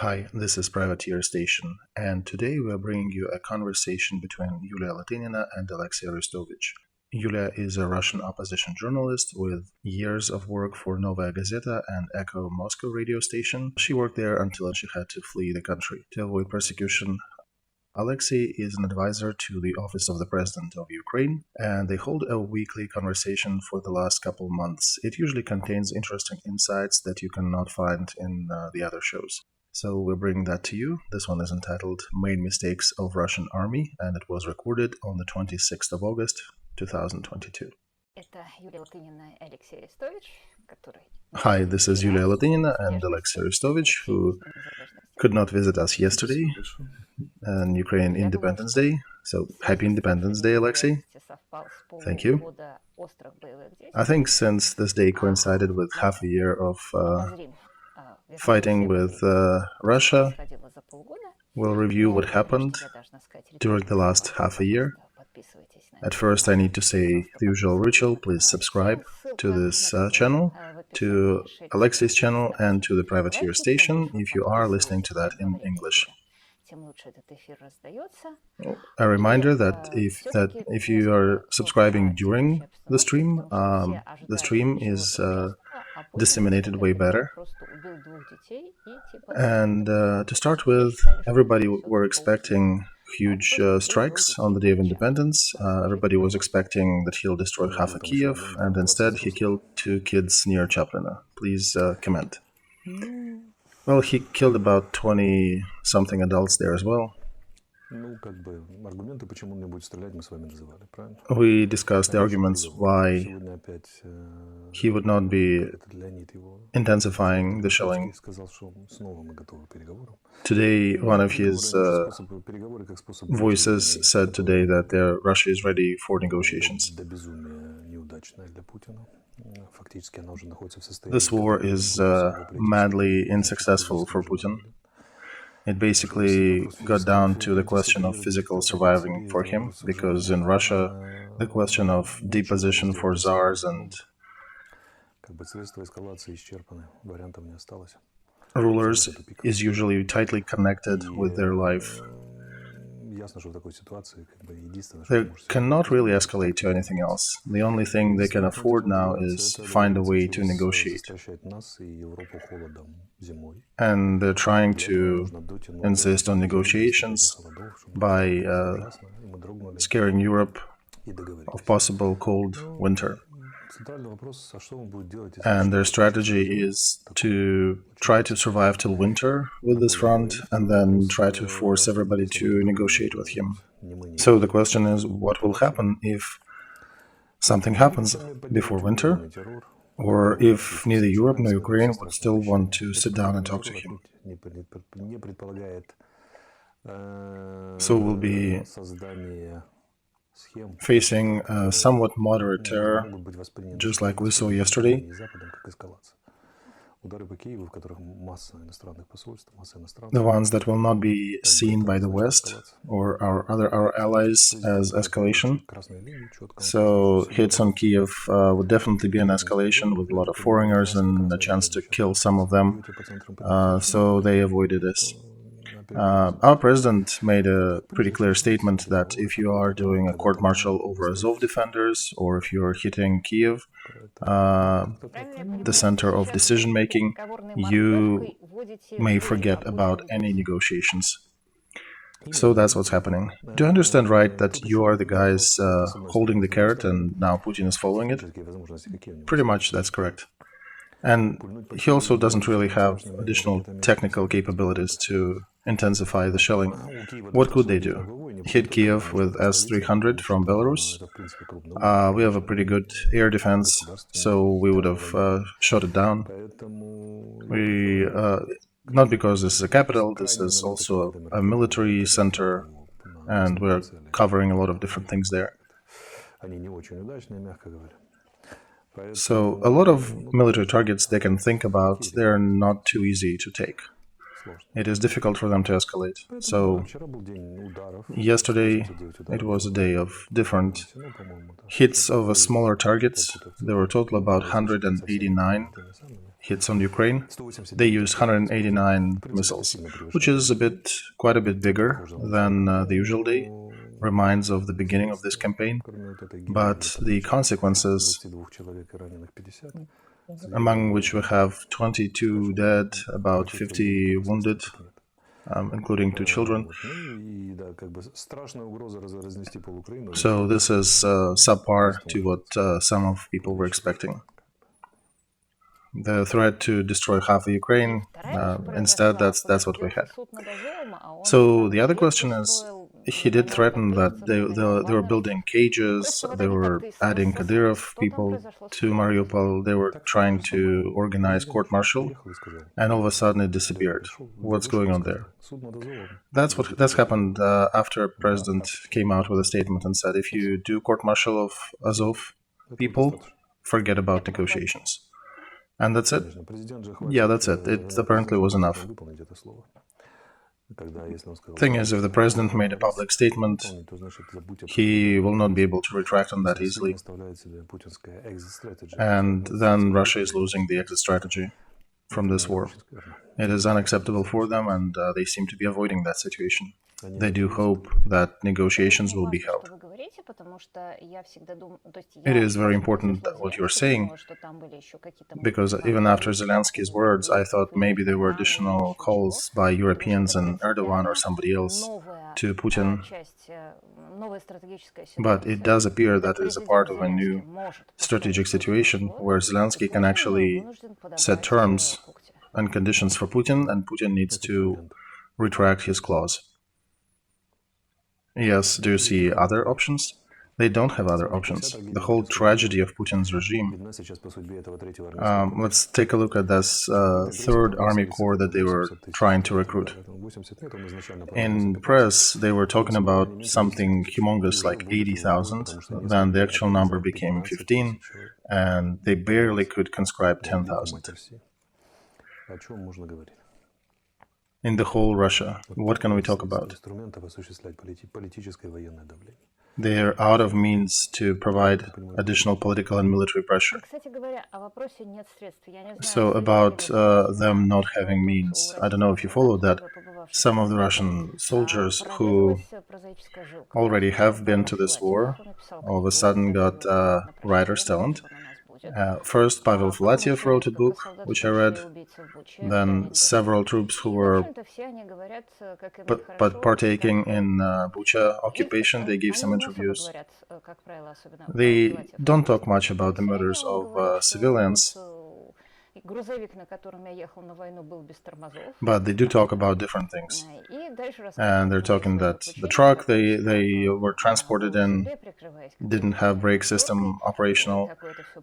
Hi, this is Privateer Station, and today we are bringing you a conversation between Yulia Latynina and Alexey Arestovych. Yulia is a Russian opposition journalist with years of work for Novaya Gazeta and Echo Moscow radio station. She worked there until she had to flee the country to avoid persecution. Alexey is an advisor to the Office of the President of Ukraine, and they hold a weekly conversation for the last couple months. It usually contains interesting insights that you cannot find in the other shows. So we're bringing that to you. This one is entitled Main Mistakes of Russian Army, and it was recorded on the 26th of August, 2022. Hi, this is Yulia Latynina and Alexey Arestovych, who could not visit us yesterday on Ukraine Independence Day. So, happy Independence Day, Alexey. Thank you. I think since this day coincided with half a year of fighting with Russia, we'll review what happened during the last half a year. At first, I need to say the usual ritual. Please subscribe to this channel, to Alexey's channel, and to the Privateer Station if you are listening to that in English. A reminder that if you are subscribing during the stream is disseminated way better. And to start with, everybody were expecting huge strikes on the day of independence. Everybody was expecting that he'll destroy half of Kiev, and instead he killed 2 kids near Chaplina. Please comment. Well, he killed about 20-something adults there as well. We discussed the arguments why he would not be intensifying the shelling. Today, one of his voices said today that Russia is ready for negotiations. This war is madly unsuccessful for Putin. It basically got down to the question of physical surviving for him, because in Russia, the question of deposition for czars and rulers is usually tightly connected with their life. They cannot really escalate to anything else. The only thing they can afford now is find a way to negotiate. And they're trying to insist on negotiations by scaring Europe of possible cold winter. And their strategy is to try to survive till winter with this front and then try to force everybody to negotiate with him. So the question is, what will happen if something happens before winter, or if neither Europe nor Ukraine would still want to sit down and talk to him? So we'll be facing a somewhat moderate terror, just like we saw yesterday. The ones that will not be seen by the West or our allies as escalation. So hits on Kiev would definitely be an escalation with a lot of foreigners and a chance to kill some of them. So they avoided this. Our president made a pretty clear statement that if you are doing a court-martial over Azov defenders, or if you're hitting Kiev, the center of decision-making, you may forget about any negotiations. So that's what's happening. Do you understand right that you are the guys holding the carrot and now Putin is following it? Pretty much that's correct. And he also doesn't really have additional technical capabilities to intensify the shelling. What could they do? Hit Kiev with S-300 from Belarus? We have a pretty good air defense, so we would have shot it down. Not because this is a capital, this is also a military center, and we're covering a lot of different things there. So a lot of military targets they can think about, they're not too easy to take. It is difficult for them to escalate. So yesterday it was a day of different hits of smaller targets. There were a total about 189 hits on Ukraine, they use 189 missiles, which is quite a bit bigger than the usual day, reminds of the beginning of this campaign. But the consequences, among which we have 22 dead, about 50 wounded, including 2 children. So this is subpar to what some of people were expecting. The threat to destroy half of Ukraine, instead, that's what we had. So the other question is, he did threaten that they were building cages, they were adding Kadyrov people to Mariupol, they were trying to organize court-martial, and all of a sudden it disappeared. What's going on there? That's happened after a president came out with a statement and said, if you do court-martial of Azov people, forget about negotiations. And that's it? Yeah, that's it. It apparently was enough. Thing is, if the president made a public statement, he will not be able to retract on that easily. And then Russia is losing the exit strategy from this war. It is unacceptable for them, and they seem to be avoiding that situation. They do hope that negotiations will be held. It is very important what you're saying, because even after Zelensky's words, I thought maybe there were additional calls by Europeans and Erdogan or somebody else to Putin. But it does appear that it is a part of a new strategic situation where Zelensky can actually set terms and conditions for Putin, and Putin needs to retract his clause. Yes, do you see other options? They don't have other options. The whole tragedy of Putin's regime. Let's take a look at this third army corps that they were trying to recruit. In press, they were talking about something humongous like 80,000. Then the actual number became 15, and they barely could conscribe 10,000. In the whole Russia, what can we talk about? They are out of means to provide additional political and military pressure. So about them not having means, I don't know if you followed that. Some of the Russian soldiers who already have been to this war all of a sudden got writer's talent. First, Pavel Filatiev wrote a book, which I read. Then several troops who were partaking in Bucha occupation, they gave some interviews. They don't talk much about the murders of civilians, but they do talk about different things. And they're talking that the truck they were transported in didn't have brake system operational.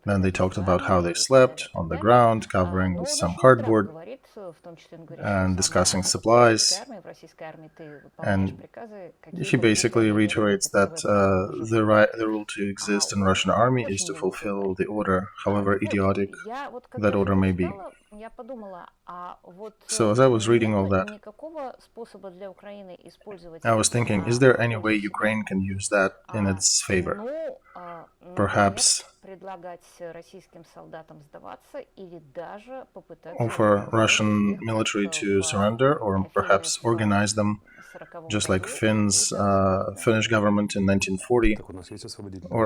Then they talked about how they slept on the ground, covering with some cardboard, and discussing supplies. And he basically reiterates that the rule to exist in Russian army is to fulfill the order, however idiotic that order may be. So as I was reading all that, I was thinking, is there any way Ukraine can use that in its favor? Perhaps offer Russian military to surrender, or perhaps organize them just like Finnish government in 1940, or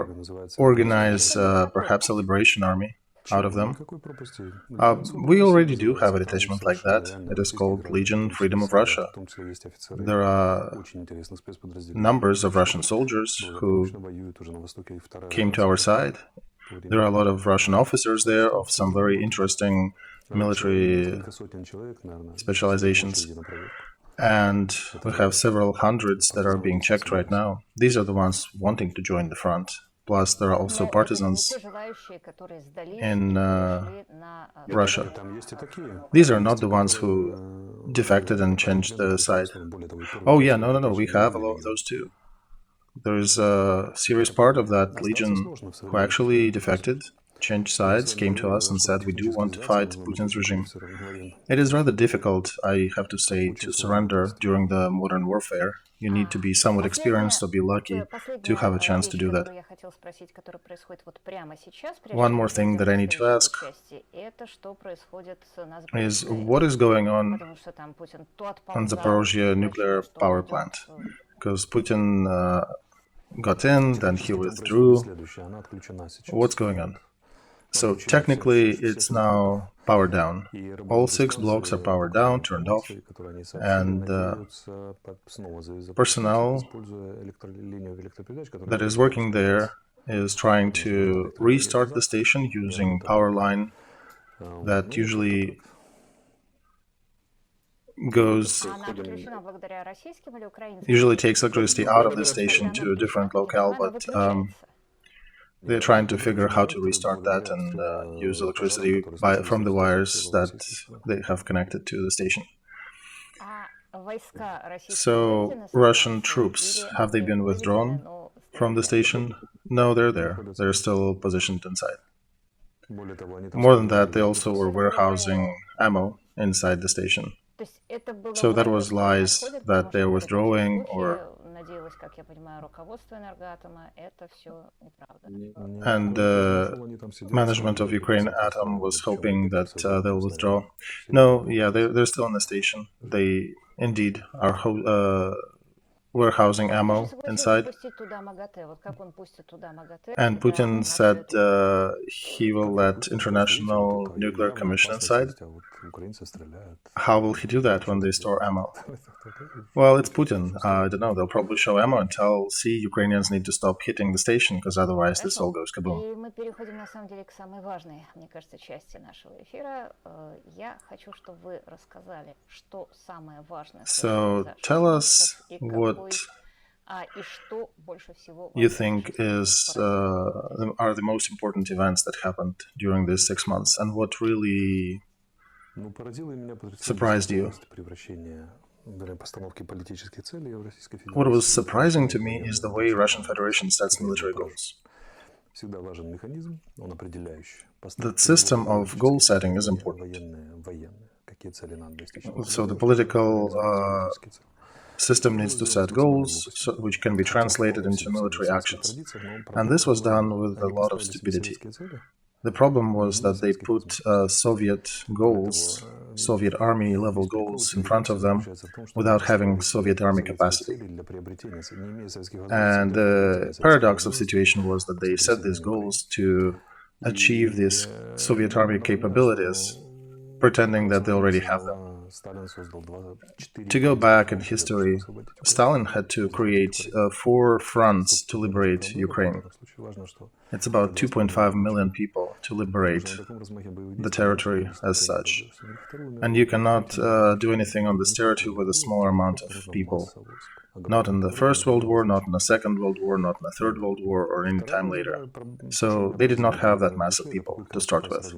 organize perhaps a liberation army out of them. We already do have a detachment like that. It is called Legion Freedom of Russia. There are numbers of Russian soldiers who came to our side. There are a lot of Russian officers there of some very interesting military specializations. And we have several hundreds that are being checked right now. These are the ones wanting to join the front. Plus, there are also partisans in Russia. These are not the ones who defected and changed the side. Oh yeah, no, we have a lot of those too. There is a serious part of that legion who actually defected. changed sides, came to us and said, we do want to fight Putin's regime. It is rather difficult, I have to say, to surrender during the modern warfare. You need to be somewhat experienced or be lucky to have a chance to do that. One more thing that I need to ask is what is going on Zaporozhye nuclear power plant? Because Putin got in, then he withdrew. What's going on? So technically, it's now powered down. All 6 blocks are powered down, turned off, and personnel that is working there is trying to restart the station using power line that usually takes electricity out of the station to a different locale, but they're trying to figure how to restart that and use electricity from the wires that they have connected to the station. So, Russian troops, have they been withdrawn from the station? No, they're there. They're still positioned inside. More than that, they also were warehousing ammo inside the station. So that was lies that they're withdrawing or... And the management of Ukraine Atom was hoping that they'll withdraw. No, yeah, they're still in the station. They indeed are warehousing ammo inside. And Putin said he will let International Nuclear Commission inside. How will he do that when they store ammo? Well, it's Putin. I don't know. They'll probably show ammo and see, Ukrainians need to stop hitting the station, because otherwise this all goes kaboom. So tell us what you think are the most important events that happened during these 6 months, and what really surprised you? What was surprising to me is the way Russian Federation sets military goals. The system of goal setting is important. So the political system needs to set goals which can be translated into military actions. And this was done with a lot of stupidity. The problem was that they put Soviet goals, Soviet army level goals in front of them without having Soviet army capacity. And the paradox of the situation was that they set these goals to achieve these Soviet army capabilities, pretending that they already have them. To go back in history, Stalin had to create 4 fronts to liberate Ukraine. It's about 2.5 million people to liberate the territory as such. And you cannot do anything on this territory with a smaller amount of people. Not in the First World War, not in the Second World War, not in the Third World War, or any time later. So they did not have that mass of people to start with.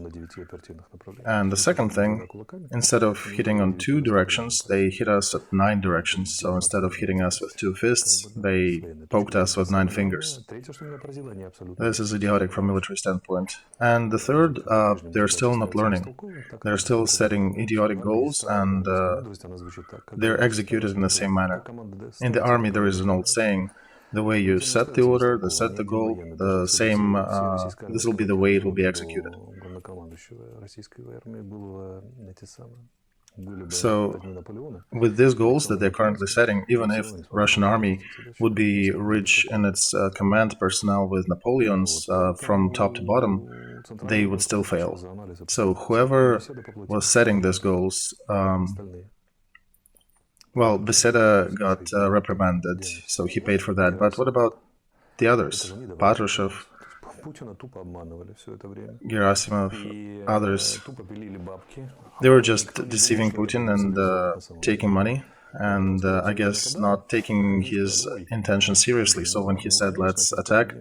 And the second thing, instead of hitting on 2 directions, they hit us at 9 directions. So instead of hitting us with 2 fists, they poked us with 9 fingers. This is idiotic from a military standpoint. And the third, they're still not learning. They're still setting idiotic goals, and they're executed in the same manner. In the army, there is an old saying, the way you set the order, set the goal, the same, this will be the way it will be executed. So, with these goals that they're currently setting, even if the Russian army would be rich in its command personnel with Napoleons from top to bottom, they would still fail. So, whoever was setting these goals, well, Beseda got reprimanded, so he paid for that. But what about the others? Patrushev, Gerasimov, others. They were just deceiving Putin and taking money, and I guess not taking his intention seriously. So when he said, let's attack,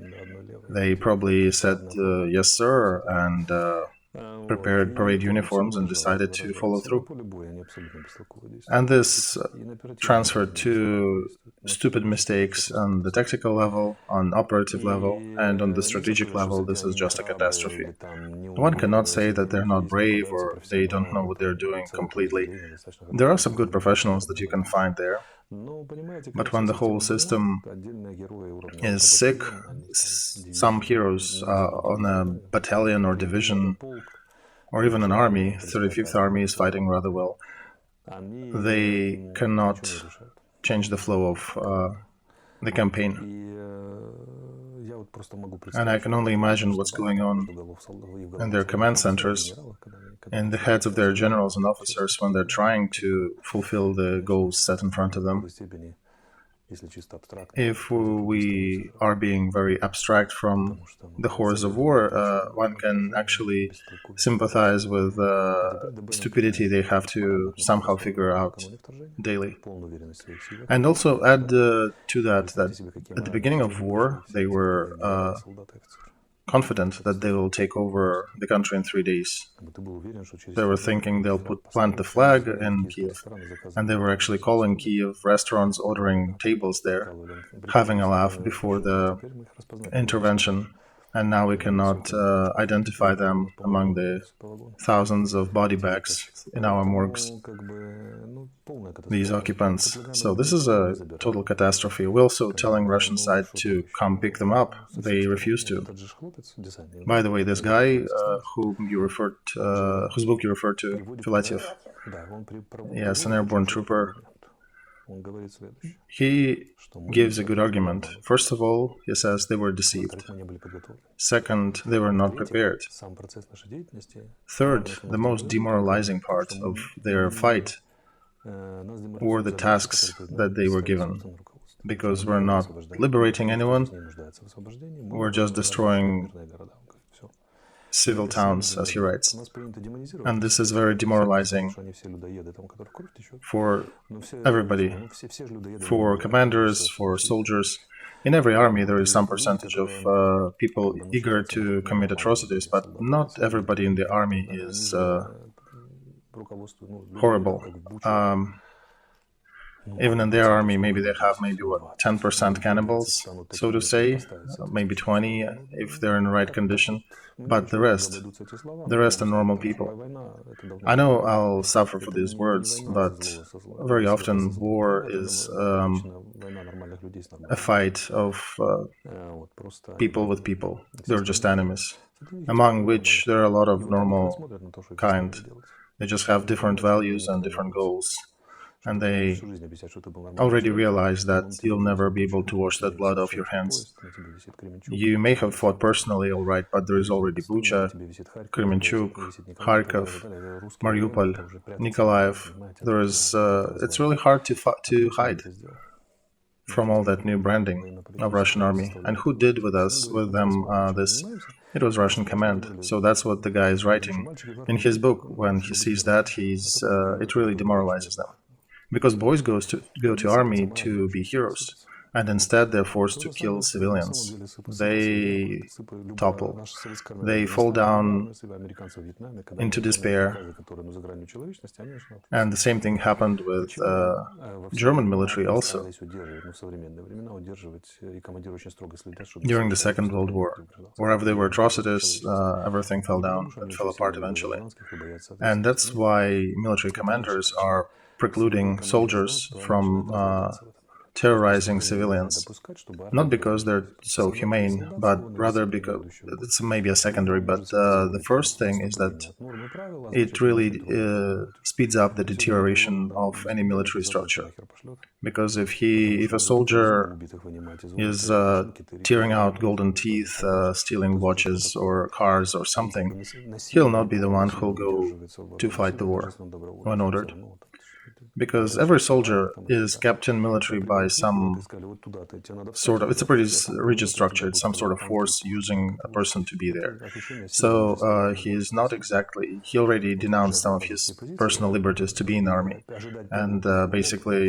they probably said, yes, sir, and prepared parade uniforms and decided to follow through. And this transferred to stupid mistakes on the tactical level, on operative level, and on the strategic level. This is just a catastrophe. One cannot say that they're not brave or they don't know what they're doing completely. There are some good professionals that you can find there. But when the whole system is sick, some heroes on a battalion or division or even an army, 35th Army is fighting rather well, they cannot change the flow of the campaign. And I can only imagine what's going on in their command centers, in the heads of their generals and officers when they're trying to fulfill the goals set in front of them. If we are being very abstract from the horrors of war, one can actually sympathize with the stupidity they have to somehow figure out daily. And also add to that at the beginning of war, they were confident that they will take over the country in 3 days. They were thinking they'll plant the flag in Kiev, and they were actually calling Kiev restaurants, ordering tables there, having a laugh before the intervention. And now we cannot identify them among the thousands of body bags in our morgues, these occupants. So this is a total catastrophe. We're also telling Russian side to come pick them up. They refuse to. By the way, this guy whose book you referred to, Filatyev, yes, an airborne trooper, he gives a good argument. First of all, he says they were deceived. Second, they were not prepared. Third, the most demoralizing part of their fight were the tasks that they were given. Because we're not liberating anyone, we're just destroying civil towns, as he writes. And this is very demoralizing for everybody, for commanders, for soldiers. In every army there is some percentage of people eager to commit atrocities, but not everybody in the army is horrible. Even in their army, maybe they have 10% cannibals, so to say, maybe 20 if they're in the right condition, but the rest are normal people. I know I'll suffer for these words, but very often war is a fight of people with people. They're just enemies, among which there are a lot of normal kind. They just have different values and different goals. And they already realize that you'll never be able to wash that blood off your hands. You may have fought personally, all right, but there is already Bucha, Kremenchuk, Kharkov, Mariupol, Nikolaev. It's really hard to hide from all that new branding of Russian army. And who did with them this? It was Russian command. So that's what the guy is writing in his book. When he sees that, it really demoralizes them. Because boys go to army to be heroes, and instead they're forced to kill civilians. They topple. They fall down into despair. And the same thing happened with German military also. During the Second World War, wherever there were atrocities, everything fell down and fell apart eventually. And that's why military commanders are precluding soldiers from terrorizing civilians. Not because they're so humane, but rather because it's maybe a secondary, but the first thing is that it really speeds up the deterioration of any military structure. Because if a soldier is tearing out golden teeth, stealing watches or cars or something, he'll not be the one who'll go to fight the war when ordered. because every soldier is kept in military by some sort of, it's a pretty rigid structure, it's some sort of force using a person to be there. So he is not exactly, he already denounced some of his personal liberties to be in the army. And basically,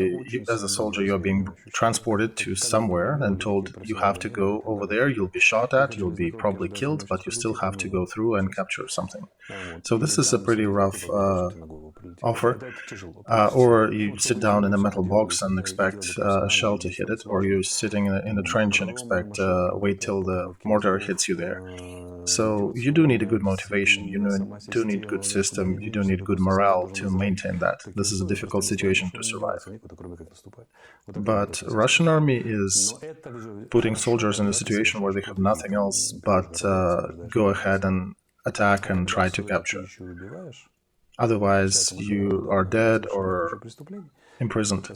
as a soldier, you're being transported to somewhere and told you have to go over there, you'll be shot at, you'll be probably killed, but you still have to go through and capture something. So this is a pretty rough offer. Or you sit down in a metal box and expect a shell to hit it, or you're sitting in a trench and expect wait till the mortar hits you there. So you do need a good motivation, you do need good system, you do need good morale to maintain that. This is a difficult situation to survive. But Russian army is putting soldiers in a situation where they have nothing else but go ahead and attack and try to capture. Otherwise, you are dead or imprisoned.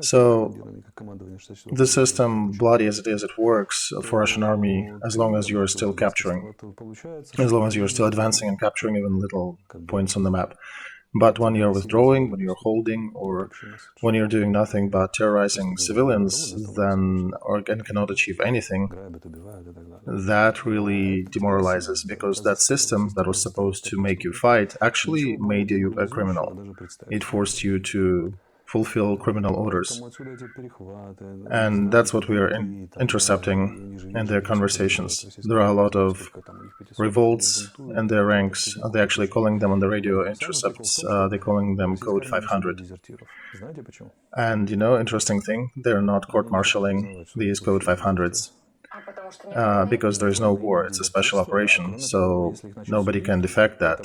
So the system, bloody as it is, it works for Russian army as long as you are still capturing, as long as you are still advancing and capturing even little points on the map. But when you're withdrawing, when you're holding, or when you're doing nothing but terrorizing civilians, then and cannot achieve anything, that really demoralizes, because that system that was supposed to make you fight actually made you a criminal. It forced you to fulfill criminal orders. And that's what we are intercepting in their conversations. There are a lot of revolts in their ranks. They're actually calling them on the radio intercepts, they're calling them Code 500. And, interesting thing, they're not court-martialing these Code 500s. Because there is no war, it's a special operation, so nobody can defect that.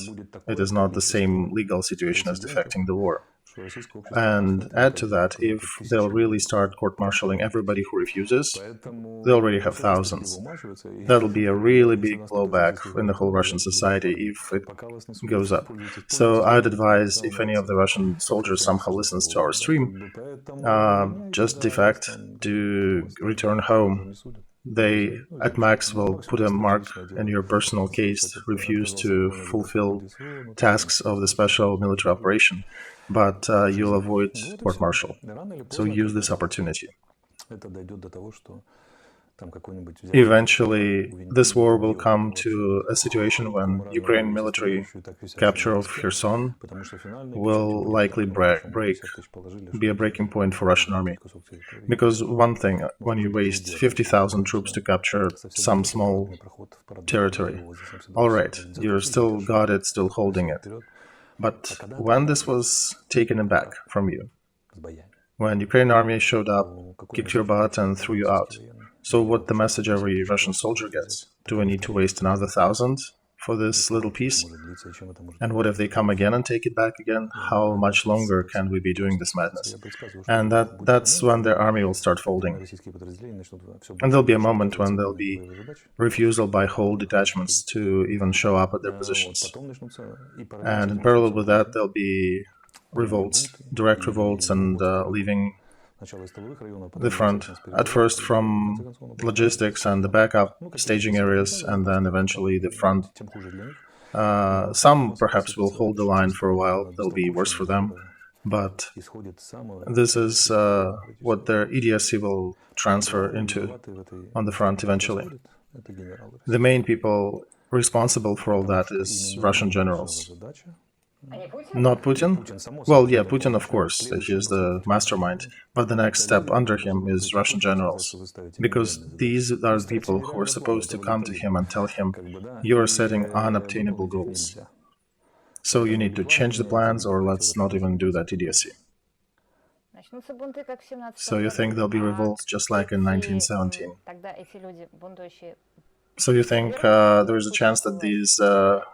It is not the same legal situation as defecting the war. And add to that, if they'll really start court-martialing everybody who refuses, they already have thousands. That'll be a really big blowback in the whole Russian society if it goes up. So I'd advise, if any of the Russian soldiers somehow listens to our stream, just defect to return home. They, at max, will put a mark in your personal case, refuse to fulfill tasks of the special military operation, but you'll avoid court-martial. So use this opportunity. Eventually, this war will come to a situation when Ukraine military capture of Kherson will likely be a breaking point for Russian army. Because one thing, when you waste 50,000 troops to capture some small territory, all right, you're still got it, still holding it. But when this was taken back from you, when Ukrainian army showed up, kicked your butt and threw you out, so what the message every Russian soldier gets? Do I need to waste another 1,000 for this little piece? And what if they come again and take it back again? How much longer can we be doing this madness? And that's when their army will start folding. And there'll be a moment when there'll be refusal by whole detachments to even show up at their positions. And in parallel with that, there'll be revolts, direct revolts, and leaving the front, at first from logistics and the backup staging areas, and then eventually the front. Some perhaps will hold the line for a while, they'll be worse for them, but this is what their idiocy will transfer into on the front eventually. The main people responsible for all that is Russian generals. Not Putin? Well, yeah, Putin, of course, he is the mastermind, but the next step under him is Russian generals, because these are the people who are supposed to come to him and tell him, you are setting unobtainable goals. So you need to change the plans, or let's not even do that idiocy. So you think there'll be revolts just like in 1917? So you think there is a chance that these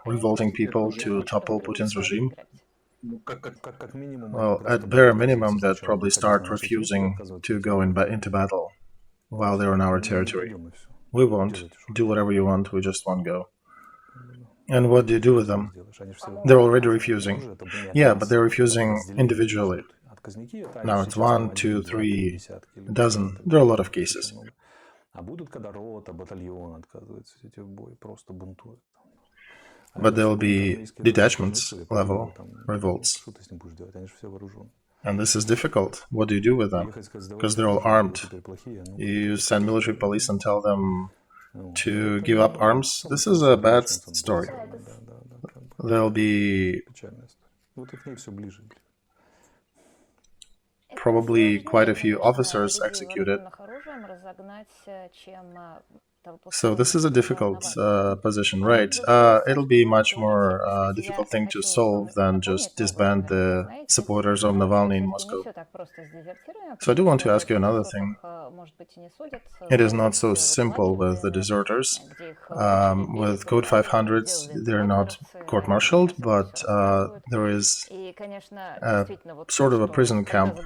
revolting people to topple Putin's regime? Well, at bare minimum, they'd probably start refusing to go into battle while they're on our territory. We won't. Do whatever you want, we just won't go. And what do you do with them? They're already refusing. Yeah, but they're refusing individually. Now it's 1, 2, 3, a dozen. There are a lot of cases. But there will be detachments level revolts. And this is difficult. What do you do with them? Because they're all armed. You send military police and tell them to give up arms. This is a bad story. There'll be probably quite a few officers executed. So this is a difficult position, right? It'll be much more difficult thing to solve than just disband the supporters of Navalny in Moscow. So I do want to ask you another thing. It is not so simple with the deserters. With Code 500s, they're not court-martialed, but there is sort of a prison camp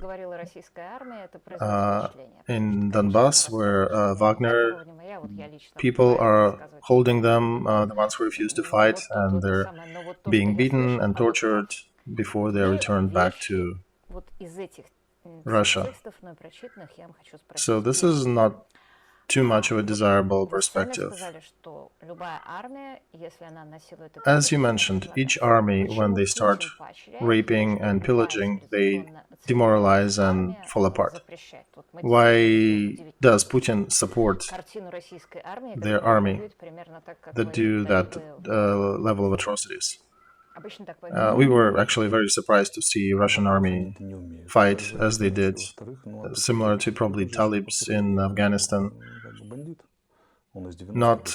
in Donbass where Wagner people are holding them, the ones who refuse to fight, and they're being beaten and tortured before they're returned back to Russia. So this is not too much of a desirable perspective. As you mentioned, each army, when they start raping and pillaging, they demoralize and fall apart. Why does Putin support their army that do that level of atrocities? We were actually very surprised to see Russian army fight as they did, similar to probably Talibs in Afghanistan, not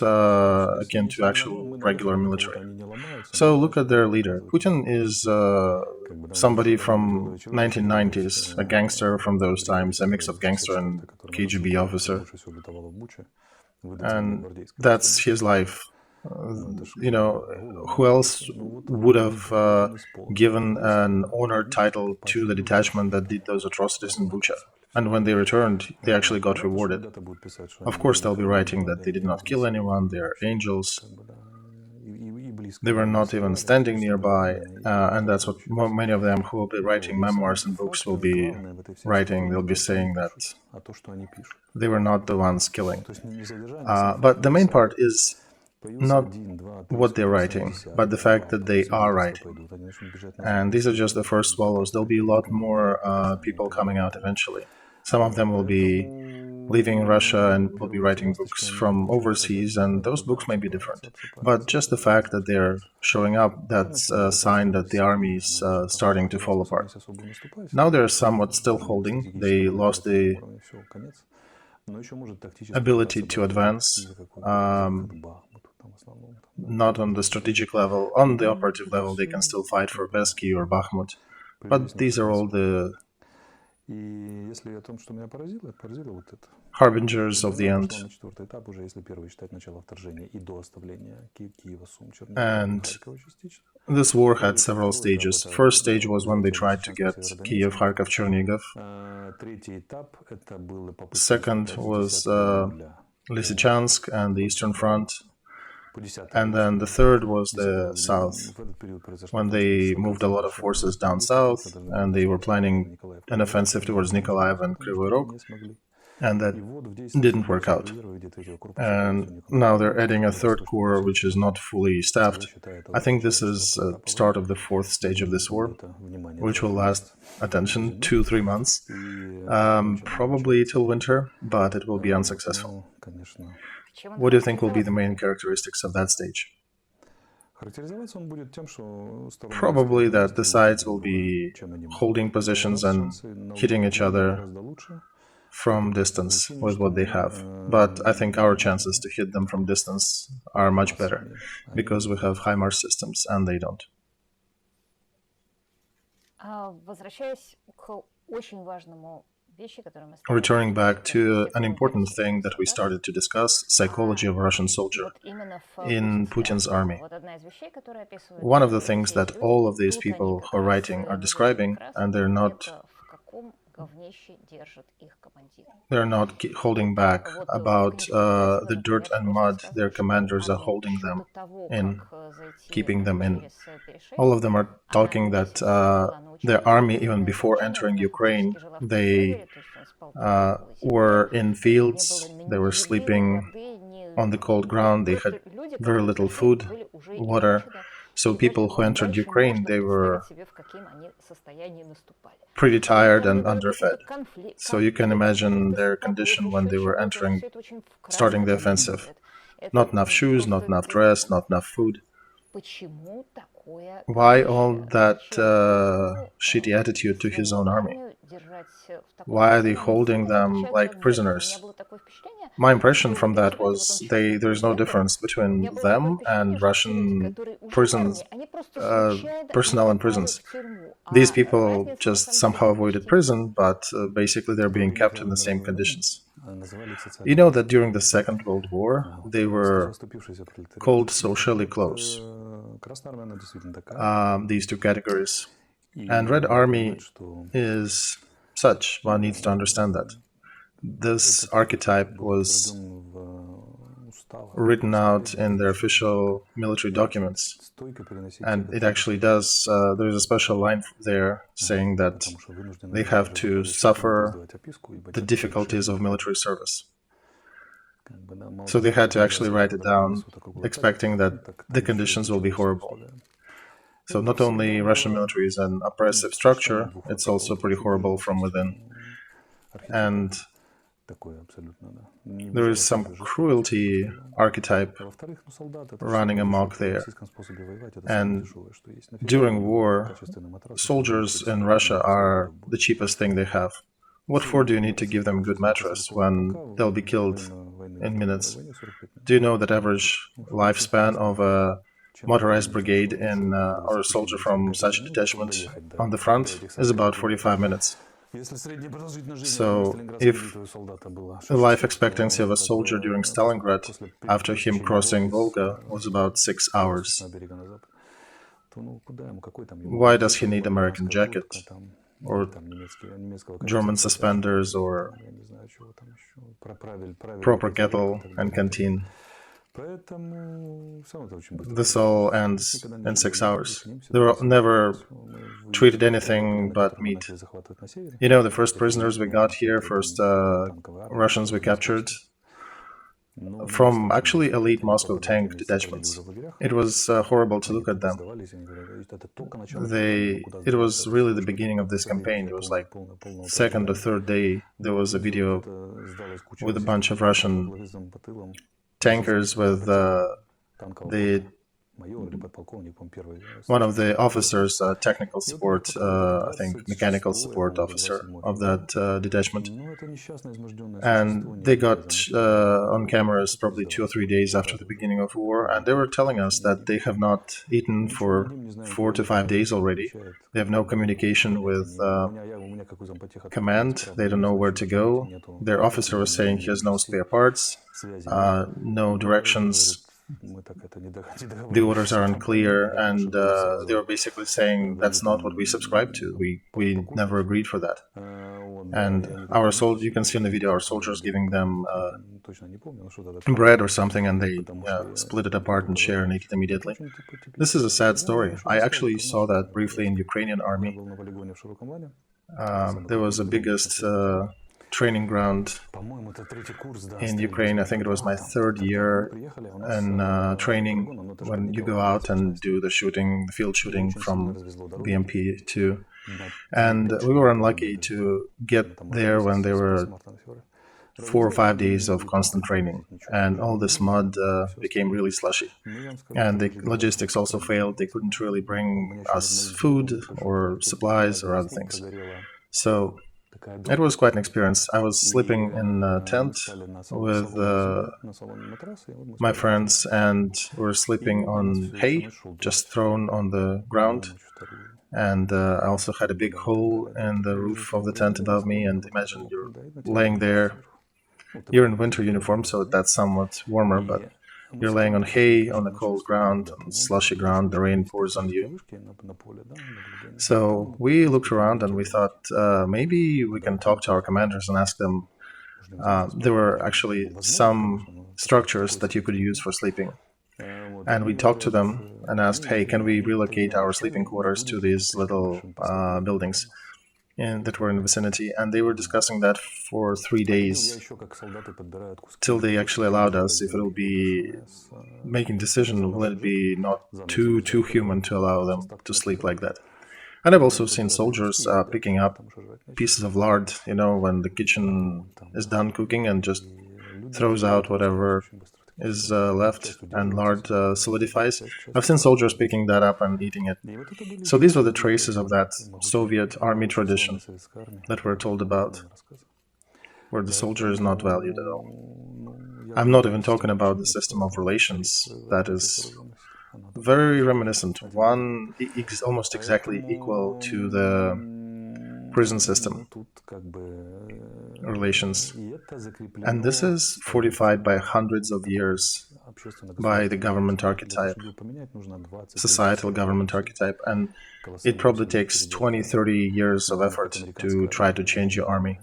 akin to actual regular military. So look at their leader. Putin is somebody from 1990s, a gangster from those times, a mix of gangster and KGB officer. And that's his life. Who else would have given an honored title to the detachment that did those atrocities in Bucha? And when they returned, they actually got rewarded. Of course, they'll be writing that they did not kill anyone, they're angels. They were not even standing nearby, and that's what many of them who will be writing memoirs and books will be writing. They'll be saying that they were not the ones killing. But the main part is not what they're writing, but the fact that they are writing. And these are just the first swallows. There'll be a lot more people coming out eventually. Some of them will be leaving Russia and will be writing books from overseas, and those books may be different. But just the fact that they're showing up, that's a sign that the army is starting to fall apart. Now they're somewhat still holding. They lost the ability to advance, not on the strategic level. On the operative level, they can still fight for Besky or Bakhmut. But these are all the harbingers of the end. And this war had several stages. First stage was when they tried to get Kiev, Kharkov, Chernihiv. Second was Lysychansk and the Eastern Front. And then the third was the south, when they moved a lot of forces down south, and they were planning an offensive towards Nikolaev and Kryvyi Rog, and that didn't work out. And now they're adding a third corps, which is not fully staffed. I think this is the start of the fourth stage of this war, which will last, attention, 2-3 months, probably till winter, but it will be unsuccessful. What do you think will be the main characteristics of that stage? Probably that the sides will be holding positions and hitting each other from distance with what they have. But I think our chances to hit them from distance are much better, because we have HIMARS systems and they don't. Returning back to an important thing that we started to discuss, psychology of a Russian soldier in Putin's army. One of the things that all of these people who are writing are describing, and they're not holding back about the dirt and mud their commanders are holding them in, keeping them in. All of them are talking that their army, even before entering Ukraine, they were in fields, they were sleeping on the cold ground, they had very little food, water, So people who entered Ukraine, they were pretty tired and underfed. So you can imagine their condition when they were starting the offensive. Not enough shoes, not enough dress, not enough food. Why all that shitty attitude to his own army? Why are they holding them like prisoners? My impression from that was there's no difference between them and Russian prisons, personnel in prisons. These people just somehow avoided prison, but basically they're being kept in the same conditions. You know that during the Second World War, they were called socially close, these two categories. And Red Army is such, one needs to understand that. This archetype was written out in their official military documents. And it actually does, there's a special line there saying that they have to suffer the difficulties of military service. So they had to actually write it down, expecting that the conditions will be horrible. So not only Russian military is an oppressive structure, it's also pretty horrible from within. And there is some cruelty archetype running amok there. And during war, soldiers in Russia are the cheapest thing they have. What for do you need to give them a good mattress when they'll be killed in minutes? Do you know that average lifespan of a motorized brigade or a soldier from such a detachment on the front is about 45 minutes? So, if the life expectancy of a soldier during Stalingrad after him crossing Volga was about 6 hours, why does he need American jacket or German suspenders or proper kettle and canteen? This all ends in 6 hours. They were never treated anything but meat. You know, the first prisoners we got here, first Russians we captured, from actually elite Moscow tank detachments. It was horrible to look at them. It was really the beginning of this campaign. It was like second or third day, there was a video with a bunch of Russian tankers with one of the officers, technical support, I think mechanical support officer of that detachment. And they got on cameras probably 2 or 3 days after the beginning of war, and they were telling us that they have not eaten for 4 to 5 days already. They have no communication with command. They don't know where to go. Their officer was saying he has no spare parts, no directions. The orders are unclear, and they were basically saying that's not what we subscribe to. We never agreed for that. And our soldiers, you can see in the video, our soldiers giving them bread or something, and they split it apart and share and eat it immediately. This is a sad story. I actually saw that briefly in Ukrainian army. There was the biggest training ground in Ukraine. I think it was my third year in training when you go out and do the field shooting from BMP 2. And we were unlucky to get there when there were 4 or 5 days of constant training, and all this mud became really slushy. And the logistics also failed. They couldn't really bring us food or supplies or other things. So it was quite an experience. I was sleeping in a tent with my friends, and we were sleeping on hay, just thrown on the ground. And I also had a big hole in the roof of the tent above me, and imagine you're laying there. You're in winter uniform, so that's somewhat warmer, but you're laying on hay, on the cold ground, on slushy ground, the rain pours on you. So we looked around and we thought maybe we can talk to our commanders and ask them. There were actually some structures that you could use for sleeping. And we talked to them and asked, hey, can we relocate our sleeping quarters to these little buildings? that were in the vicinity, and they were discussing that for 3 days till they actually allowed us. If it will be making decision, will it be not too human to allow them to sleep like that? And I've also seen soldiers picking up pieces of lard, when the kitchen is done cooking, and just throws out whatever is left, and lard solidifies. I've seen soldiers picking that up and eating it. So these were the traces of that Soviet army tradition that we're told about, where the soldier is not valued at all. I'm not even talking about the system of relations that is very reminiscent, one almost exactly equal to the prison system relations. And this is fortified by hundreds of years by the government archetype, societal government archetype, and it probably takes 20-30 years of effort to try to change your army.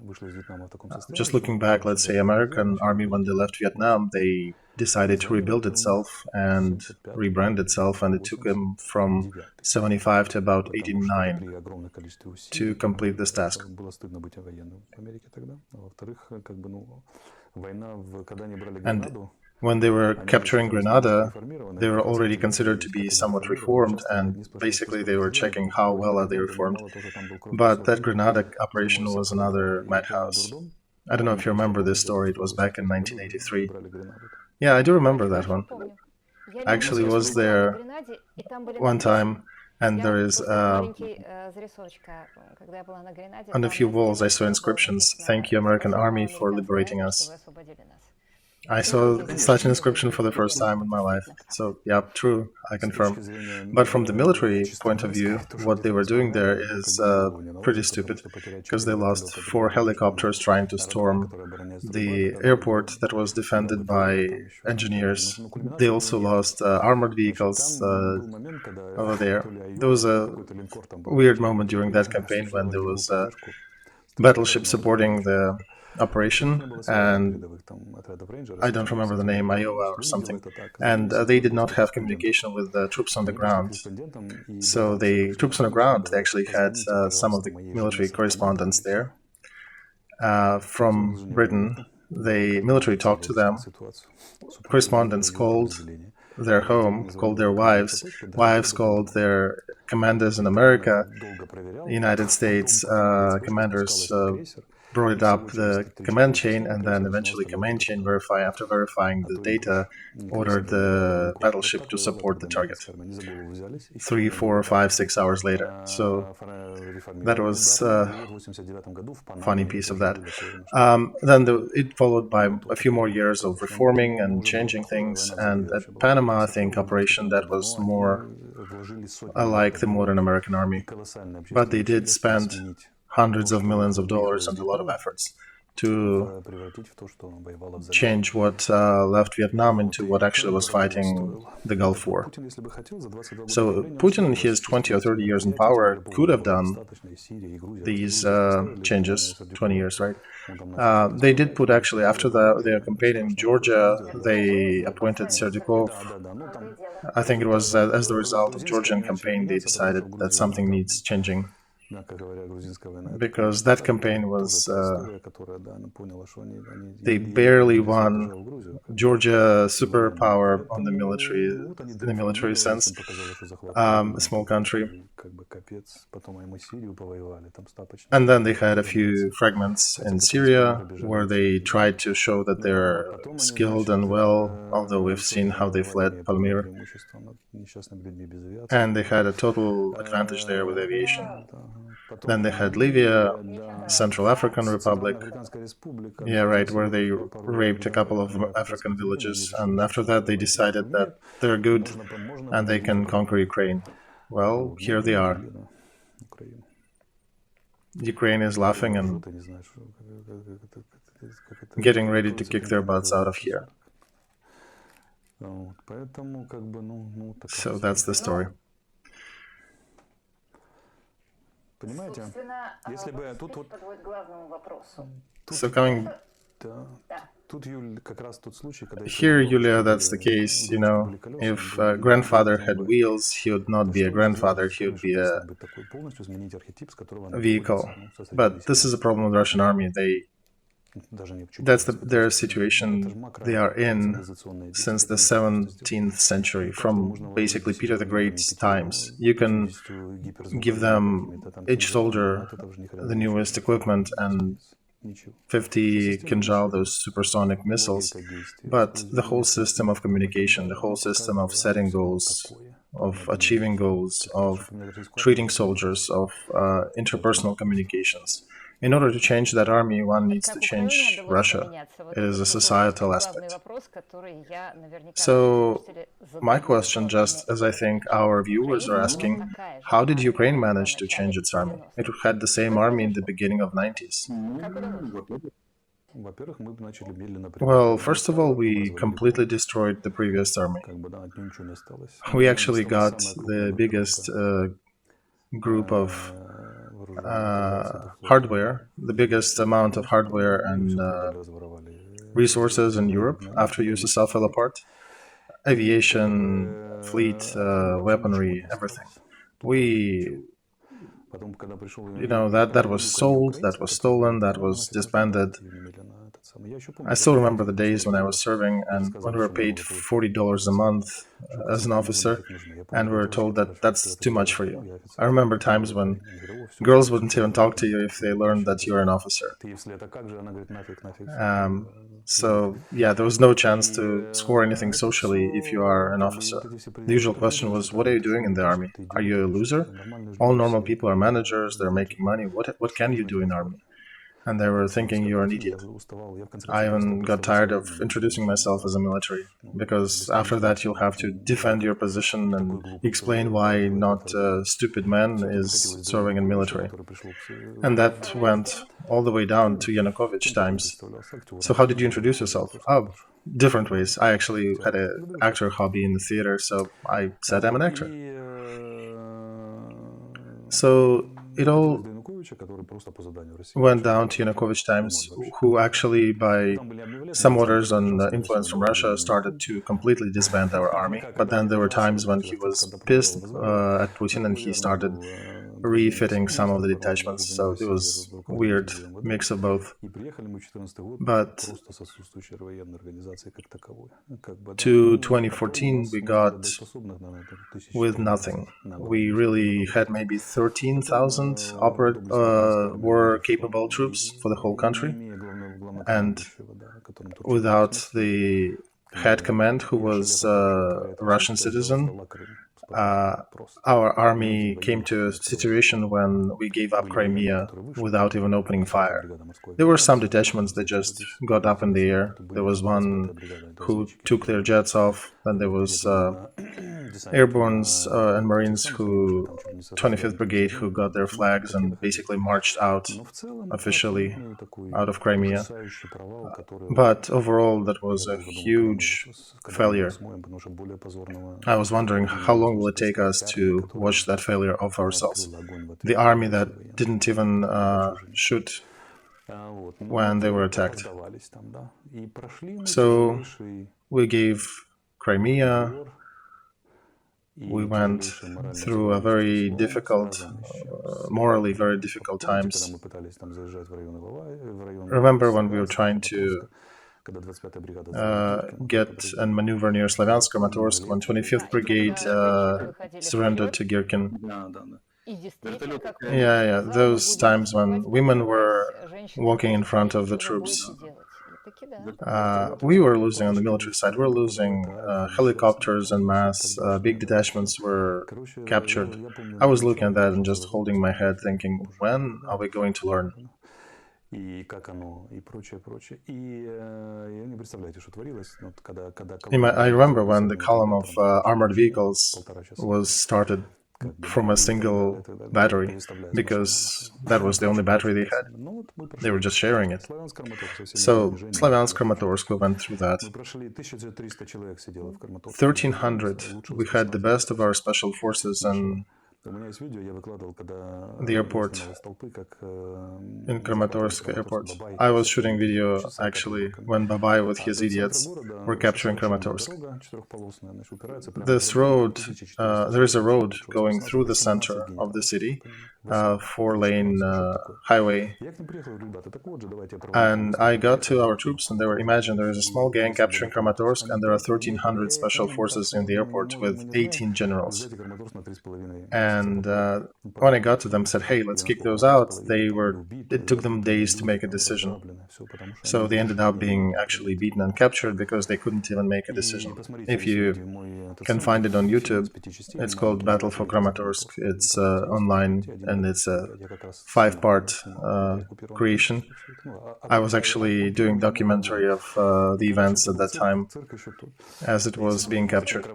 Just looking back, let's say American army, when they left Vietnam, they decided to rebuild itself and rebrand itself, and it took them from 75 to about 89 to complete this task. And when they were capturing Grenada, they were already considered to be somewhat reformed, and basically they were checking how well are they reformed. But that Grenada operation was another madhouse. I don't know if you remember this story. It was back in 1983. Yeah, I do remember that one. I actually was there one time, and there is on a few walls I saw inscriptions, "Thank you, American Army, for liberating us." I saw such an inscription for the first time in my life. So, yeah, true, I confirm. But from the military point of view, what they were doing there is pretty stupid, because they lost 4 helicopters trying to storm the airport that was defended by engineers. They also lost armored vehicles over there. There was a weird moment during that campaign when there was a battleship supporting the operation, and I don't remember the name, Iowa or something, and they did not have communication with the troops on the ground. So the troops on the ground, they actually had some of the military correspondents there from Britain. The military talked to them. Correspondents called their home, called their wives called their commanders in America, United States commanders brought up the command chain, and then eventually command chain after verifying the data, ordered the battleship to support the target 3, 4, 5, 6 hours later. So that was a funny piece of that. Then it followed by a few more years of reforming and changing things, and at Panama, I think, operation that was more like the modern American army. But they did spend hundreds of millions of dollars and a lot of efforts to change what left Vietnam into what actually was fighting the Gulf War. So Putin, in his 20 or 30 years in power, could have done these changes, 20 years, right? They did put, actually, after their campaign in Georgia, they appointed Serdikov. I think it was as the result of Georgian campaign, they decided that something needs changing. Because that campaign was, they barely won. Georgia, superpower in the military sense, a small country. And then they had a few fragments in Syria where they tried to show that they're skilled and well, although we've seen how they fled Palmyra. And they had a total advantage there with aviation. Then they had Libya, Central African Republic, yeah, right, where they raped a couple of African villages, and after that they decided that they're good and they can conquer Ukraine. Well, here they are. Ukraine is laughing and getting ready to kick their butts out of here. So that's the story. So coming Here, Yulia, that's the case. If a grandfather had wheels, he would not be a grandfather, he would be a vehicle. But this is a problem with the Russian army. That's their situation they are in since the 17th century, from basically Peter the Great's times. You can give them, each soldier, the newest equipment and 50 Kinjal, those supersonic missiles, but the whole system of communication, the whole system of setting goals, of achieving goals, of treating soldiers, of interpersonal communications. In order to change that army, one needs to change Russia. It is a societal aspect. So, my question, just as I think our viewers are asking, how did Ukraine manage to change its army? It had the same army in the beginning of 90s. Well, first of all, we completely destroyed the previous army. We actually got the biggest group of hardware, the biggest amount of hardware and resources in Europe after USSR fell apart. Aviation, fleet, weaponry, everything. That was sold, that was stolen, that was disbanded. I still remember the days when I was serving and when we were paid $40 a month as an officer and we were told that that's too much for you. I remember times when girls wouldn't even talk to you if they learned that you're an officer. So, there was no chance to score anything socially if you are an officer. The usual question was, what are you doing in the army? Are you a loser? All normal people are managers, they're making money. What can you do in the army? And they were thinking you're an idiot. I even got tired of introducing myself as a military, because after that you'll have to defend your position and explain why not a stupid man is serving in military. And that went all the way down to Yanukovych times. So how did you introduce yourself? Oh, different ways. I actually had an actor hobby in the theater, so I said I'm an actor. So it all went down to Yanukovych times, who actually, by some orders and influence from Russia, started to completely disband our army. But then there were times when he was pissed at Putin and he started refitting some of the detachments. So it was a weird mix of both. But to 2014, we got with nothing. We really had maybe 13,000 were capable troops for the whole country, and without the head command, who was a Russian citizen, our army came to a situation when we gave up Crimea without even opening fire. There were some detachments that just got up in the air. There was one who took their jets off, then there was airbornes and Marines 25th Brigade, who got their flags and basically marched out officially out of Crimea. But overall, that was a huge failure. I was wondering, how long will it take us to watch that failure of ourselves? The army that didn't even shoot when they were attacked. So we gave Crimea. We went through a very difficult, morally very difficult times. Remember when we were trying to get and maneuver near Slavyansk-Kramatorsk, when 25th Brigade surrendered to Girkin. Those times when women were walking in front of the troops. We were losing on the military side. We were losing helicopters en masse. Big detachments were captured. I was looking at that and just holding my head, thinking, when are we going to learn? I remember when the column of armored vehicles was started from a single battery, because that was the only battery they had. They were just sharing it. So Slavyansk-Kramatorsk, we went through that. 1,300. We had the best of our special forces, and the airport in Kramatorsk airport. I was shooting video actually when Babai with his idiots were capturing Kramatorsk. This road, there is a road going through the center of the city, 4-lane highway. And I got to our troops and they were, imagine there is a small gang capturing Kramatorsk and there are 1,300 special forces in the airport with 18 generals. And when I got to them, said, hey, let's kick those out. It took them days to make a decision. So they ended up being actually beaten and captured because they couldn't even make a decision. If you can find it on YouTube, it's called Battle for Kramatorsk. It's online and it's a 5-part creation. I was actually doing documentary of the events at that time as it was being captured.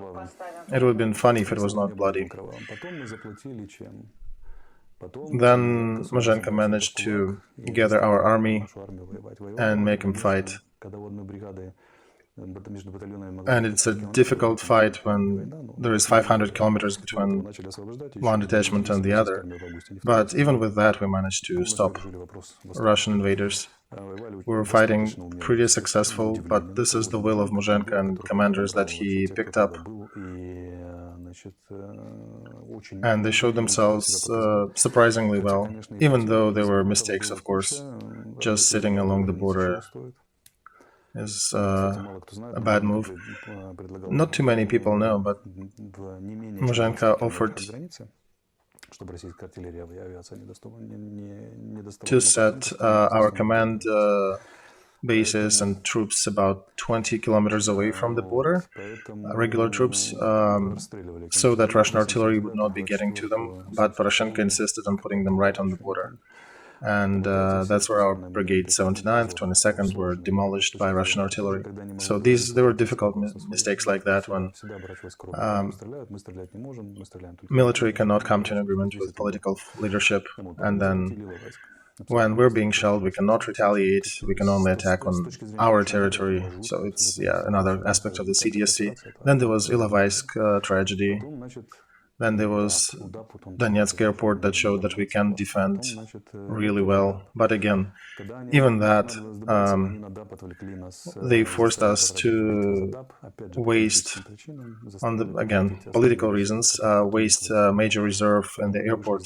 It would have been funny if it was not bloody. Then Muzhenka managed to gather our army and make him fight. And it's a difficult fight when there is 500 kilometers between one detachment and the other. But even with that, we managed to stop Russian invaders. We were fighting pretty successful, but this is the will of Muzhenka and commanders that he picked up. And they showed themselves surprisingly well, even though there were mistakes, of course. Just sitting along the border is a bad move. Not too many people know, but Muzhenka offered to set our command bases and troops about 20 kilometers away from the border, regular troops, so that Russian artillery would not be getting to them, but Poroshenko insisted on putting them right on the border. And that's where our brigade 79th, 22nd were demolished by Russian artillery. So there were difficult mistakes like that when military cannot come to an agreement with political leadership, and then when we're being shelled, we cannot retaliate, we can only attack on our territory. So it's, another aspect of the CDSC. Then there was Ilovaisk tragedy. Then there was Donetsk airport that showed that we can defend really well. But again, even that, they forced us to waste, political reasons, waste major reserve in the airport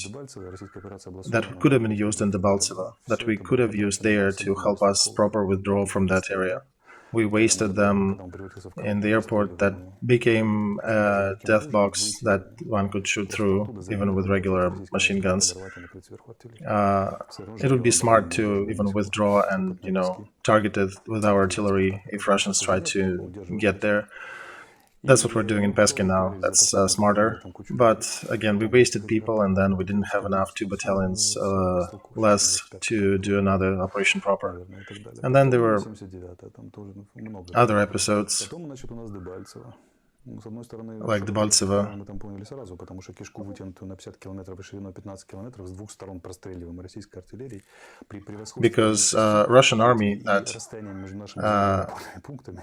that could have been used in Debaltseve, that we could have used there to help us proper withdraw from that area. We wasted them in the airport that became a death box that one could shoot through, even with regular machine guns. It would be smart to even withdraw and, target it with our artillery if Russians try to get there. That's what we're doing in Pesky now. That's smarter. But again, we wasted people, and then we didn't have enough 2 battalions less to do another operation proper. And then there were other episodes, like Debaltseve, because Russian army,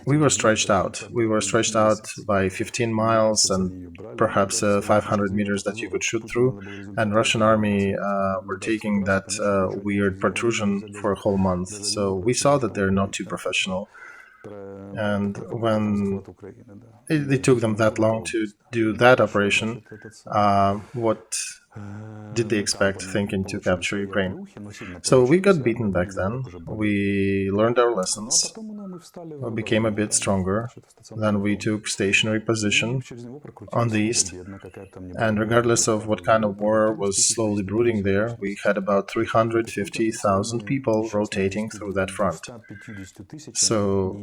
we were stretched out. We were stretched out by 15 miles and perhaps 500 meters that you could shoot through. And Russian army were taking that weird protrusion for a whole month. So we saw that they're not too professional. And when it took them that long to do that operation, what did they expect thinking to capture Ukraine? So we got beaten back then. We learned our lessons. We became a bit stronger. Then we took stationary position on the east. And regardless of what kind of war was slowly brooding there, we had about 350,000 people rotating through that front. So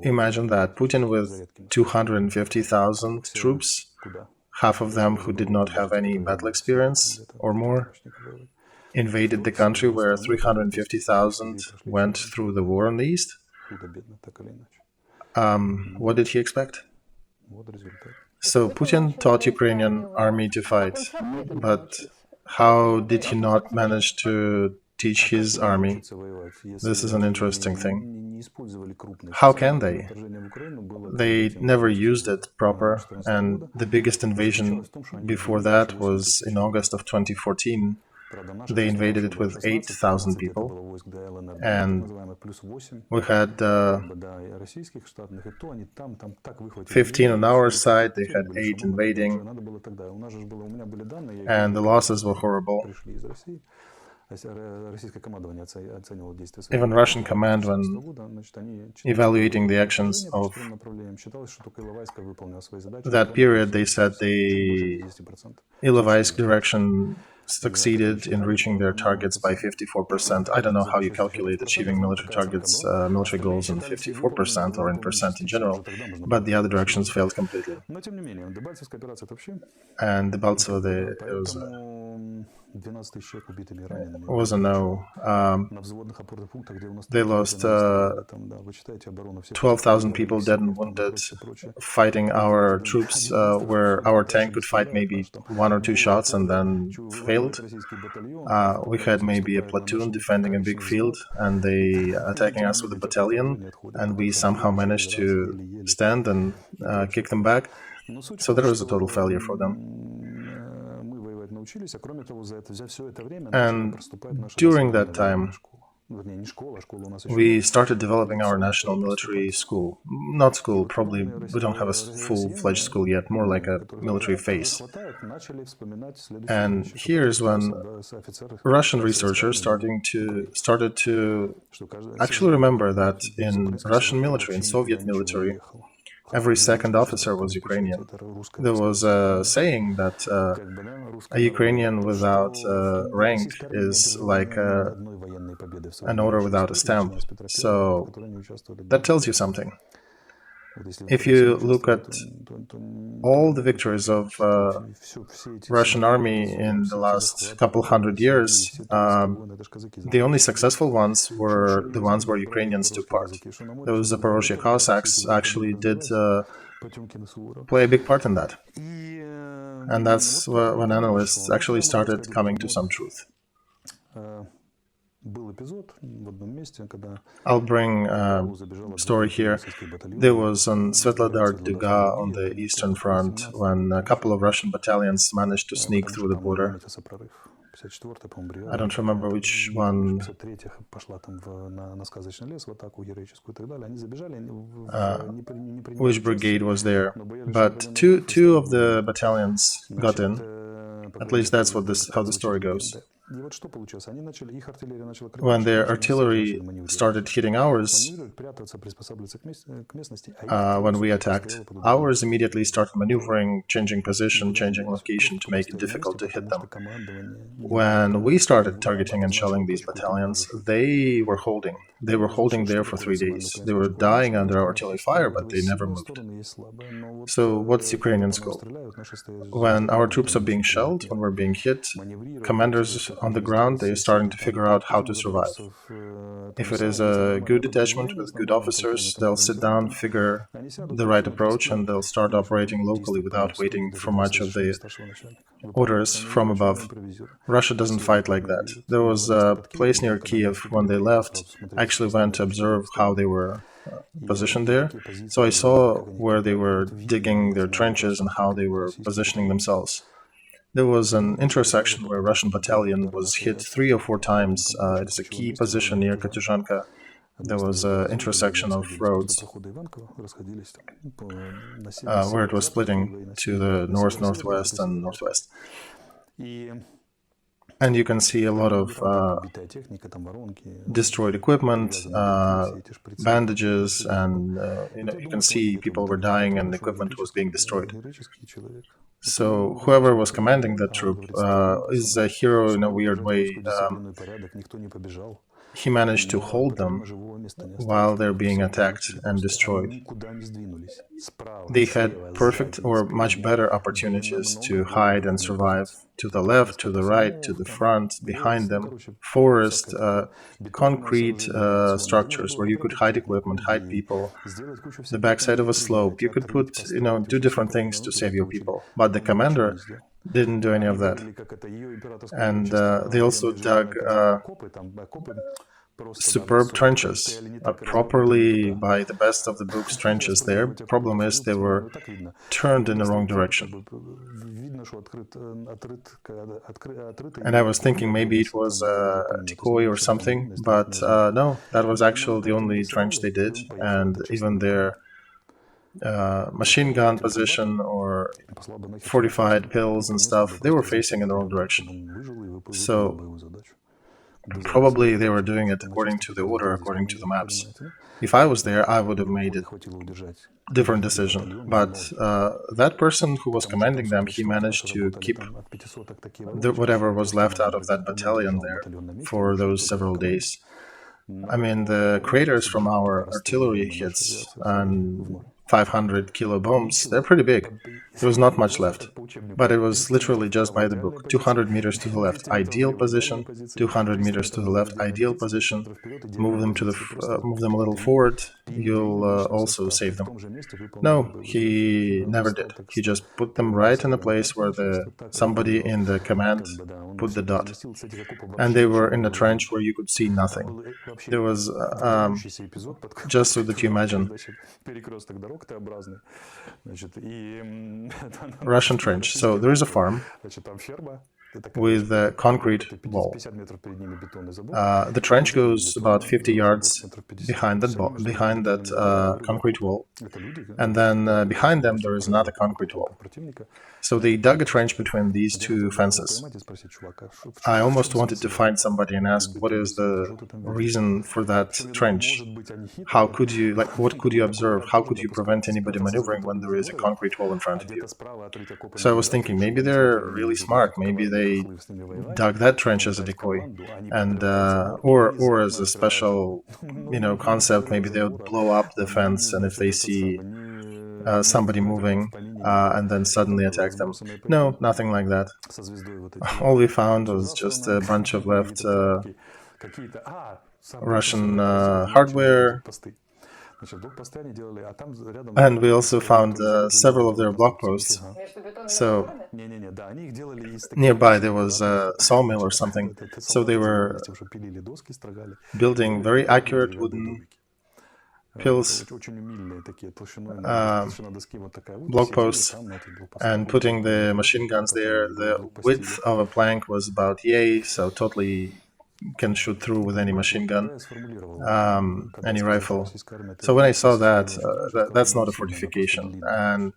imagine that, Putin with 250,000 troops, half of them who did not have any battle experience or more, invaded the country where 350,000 went through the war on the east. What did he expect? So Putin taught Ukrainian army to fight, but how did he not manage to teach his army? This is an interesting thing. How can they? They never used it proper, and the biggest invasion before that was in August of 2014. They invaded it with 8,000 people, and we had 15 on our side, they had 8 invading, and the losses were horrible. Even Russian command, when evaluating the actions of that period, they said the Ilovaisk direction succeeded in reaching their targets by 54%. I don't know how you calculate achieving military targets, military goals in 54% or in percent in general, but the other directions failed completely. And the Baltsovo, was a no. They lost 12,000 people dead and wounded fighting our troops, where our tank could fight maybe 1 or 2 shots and then failed. We had maybe a platoon defending a big field, and they attacking us with a battalion, and we somehow managed to stand and kick them back. So there was a total failure for them. And during that time, we started developing our national military school. Not school, probably we don't have a full-fledged school yet, more like a military phase. And here's when Russian researchers started to actually remember that in Russian military, in Soviet military, every second officer was Ukrainian. There was a saying that a Ukrainian without rank is like an order without a stamp. So that tells you something. If you look at all the victories of Russian army in the last couple hundred years, the only successful ones were the ones where Ukrainians took part. Those Zaporozhye Cossacks actually did play a big part in that. And that's when analysts actually started coming to some truth. I'll bring a story here. There was on Svetlodar Duga on the Eastern Front when a couple of Russian battalions managed to sneak through the border. I don't remember which one. Which brigade was there, but two of the battalions got in. At least that's how the story goes. When their artillery started hitting ours, when we attacked, ours immediately started maneuvering, changing position, changing location to make it difficult to hit them. When we started targeting and shelling these battalions, they were holding. They were holding there for 3 days. They were dying under artillery fire, but they never moved. So what's Ukrainian scope? When our troops are being shelled, when we're being hit, commanders on the ground, they're starting to figure out how to survive. If it is a good detachment with good officers, they'll sit down, figure the right approach, and they'll start operating locally without waiting for much of the orders from above. Russia doesn't fight like that. There was a place near Kiev when they left. I actually went to observe how they were positioned there. So I saw where they were digging their trenches and how they were positioning themselves. There was an intersection where a Russian battalion was hit 3 or 4 times. It is a key position near Katyushanka. There was an intersection of roads where it was splitting to the north, northwest, and northwest. And you can see a lot of destroyed equipment, bandages, and you can see people were dying and equipment was being destroyed. So whoever was commanding that troop is a hero in a weird way. He managed to hold them while they're being attacked and destroyed. They had perfect or much better opportunities to hide and survive to the left, to the right, to the front, behind them, forest, concrete structures where you could hide equipment, hide people, the backside of a slope. You could do different things to save your people. But the commander didn't do any of that. And they also dug superb trenches, properly by the best of the books trenches there. Problem is they were turned in the wrong direction. And I was thinking maybe it was a decoy or something, but no, that was actually the only trench they did, and even their machine gun position or fortified pills and stuff, they were facing in the wrong direction. So probably they were doing it according to the order, according to the maps. If I was there, I would have made a different decision. But that person who was commanding them, he managed to keep whatever was left out of that battalion there for those several days. I mean, the craters from our artillery hits and 500 kilo bombs, they're pretty big. There was not much left, but it was literally just by the book. 200 meters to the left, ideal position. 200 meters to the left, ideal position. Move them move them a little forward. You'll also save them. No, he never did. He just put them right in a place where somebody in the command put the dot, and they were in a trench where you could see nothing. There was just so that you imagine. Russian trench. So there is a farm with a concrete wall. The trench goes about 50 yards behind that concrete wall, and then behind them there is another concrete wall. So they dug a trench between these two fences. I almost wanted to find somebody and ask, what is the reason for that trench? How could you, what could you observe? How could you prevent anybody maneuvering when there is a concrete wall in front of you? So I was thinking, maybe they're really smart. Maybe they dug that trench as a decoy, and or as a special, concept. Maybe they'll blow up the fence, and if they see somebody moving, and then suddenly attack them. No, nothing like that. All we found was just a bunch of left Russian hardware, and we also found several of their block posts. So nearby there was a sawmill or something. So they were building very accurate wooden pills, block posts, and putting the machine guns there. The width of a plank was about yay, so totally can shoot through with any machine gun, any rifle. So when I saw that, that's not a fortification, and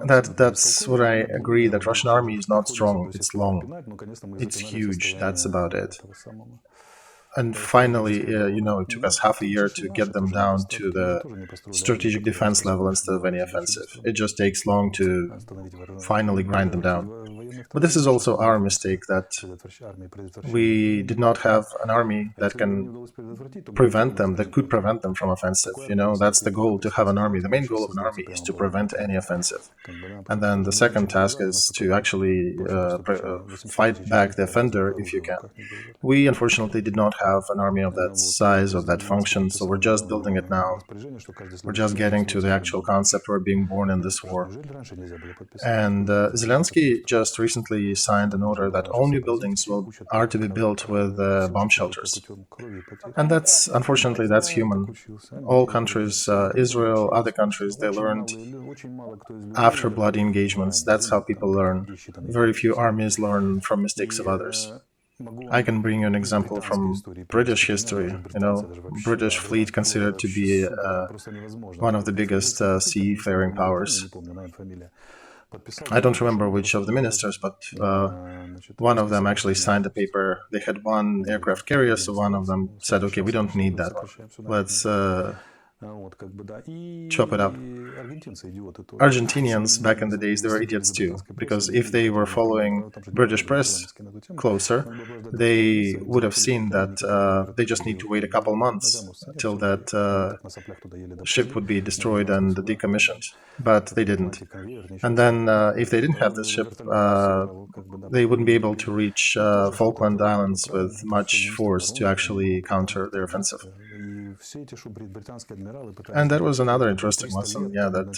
that's what I agree, that Russian army is not strong, it's long, it's huge, that's about it. And finally, it took us half a year to get them down to the strategic defense level instead of any offensive. It just takes long to finally grind them down. But this is also our mistake, that we did not have an army that can prevent them, that could prevent them from offensive. That's the goal, to have an army. The main goal of an army is to prevent any offensive. And then the second task is to actually fight back the offender if you can. We unfortunately did not have an army of that size, of that function, so we're just building it now. We're just getting to the actual concept. We're being born in this war. And Zelensky just recently signed an order that all new buildings are to be built with bomb shelters. And unfortunately, that's human. All countries, Israel, other countries, they learned after bloody engagements. That's how people learn. Very few armies learn from mistakes of others. I can bring you an example from British history. British fleet considered to be one of the biggest seafaring powers. I don't remember which of the ministers, but one of them actually signed a paper. They had one aircraft carrier, so one of them said, okay, we don't need that one. Let's chop it up. Argentinians, back in the days, they were idiots too, because if they were following British press closer, they would have seen that they just need to wait a couple months till that ship would be destroyed and decommissioned. But they didn't. And then if they didn't have this ship, they wouldn't be able to reach Falkland Islands with much force to actually counter their offensive. And that was another interesting lesson, yeah, that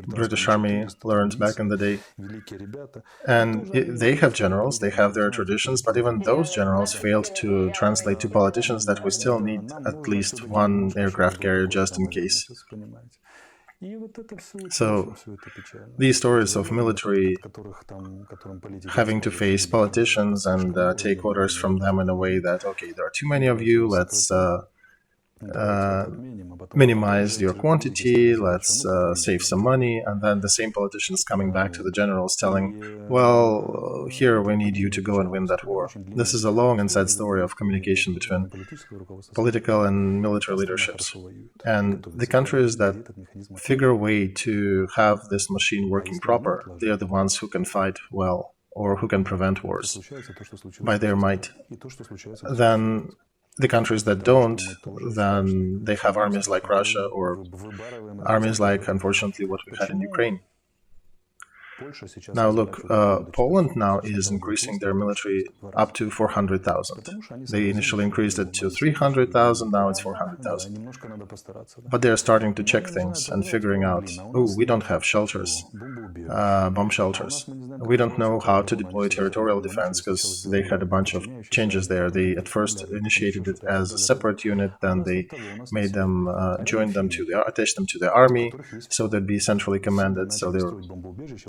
British Army learned back in the day. And they have generals, they have their traditions, but even those generals failed to translate to politicians that we still need at least one aircraft carrier just in case. So these stories of military having to face politicians and take orders from them in a way that, okay, there are too many of you, let's minimize your quantity, let's save some money, and then the same politicians coming back to the generals telling, well, here we need you to go and win that war. This is a long and sad story of communication between political and military leaderships. And the countries that figure a way to have this machine working proper, they are the ones who can fight well or who can prevent wars by their might. Then the countries that don't, then they have armies like Russia or armies like, unfortunately, what we had in Ukraine. Now look, Poland now is increasing their military up to 400,000. They initially increased it to 300,000, now it's 400,000. But they're starting to check things and figuring out, oh, we don't have shelters, bomb shelters. We don't know how to deploy territorial defense because they had a bunch of changes there. They at first initiated it as a separate unit, then they made them, attached them to the army, so they'd be centrally commanded. So there were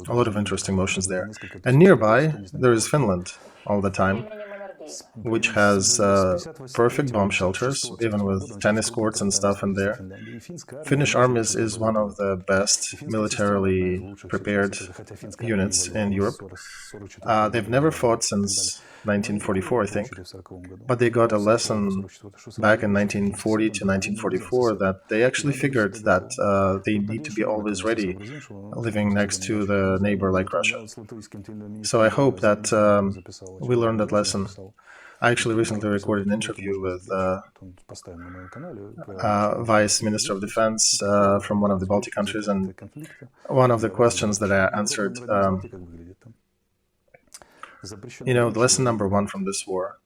a lot of interesting motions there. And nearby, there is Finland all the time, which has perfect bomb shelters, even with tennis courts and stuff in there. Finnish armies is one of the best militarily prepared units in Europe. They've never fought since 1944, I think, but they got a lesson back in 1940 to 1944 that they actually figured that they need to be always ready, living next to the neighbor like Russia. So I hope that we learned that lesson. I actually recently recorded an interview with Vice Minister of Defense from one of the Baltic countries, and one of the questions that I answered, the lesson number one from this war,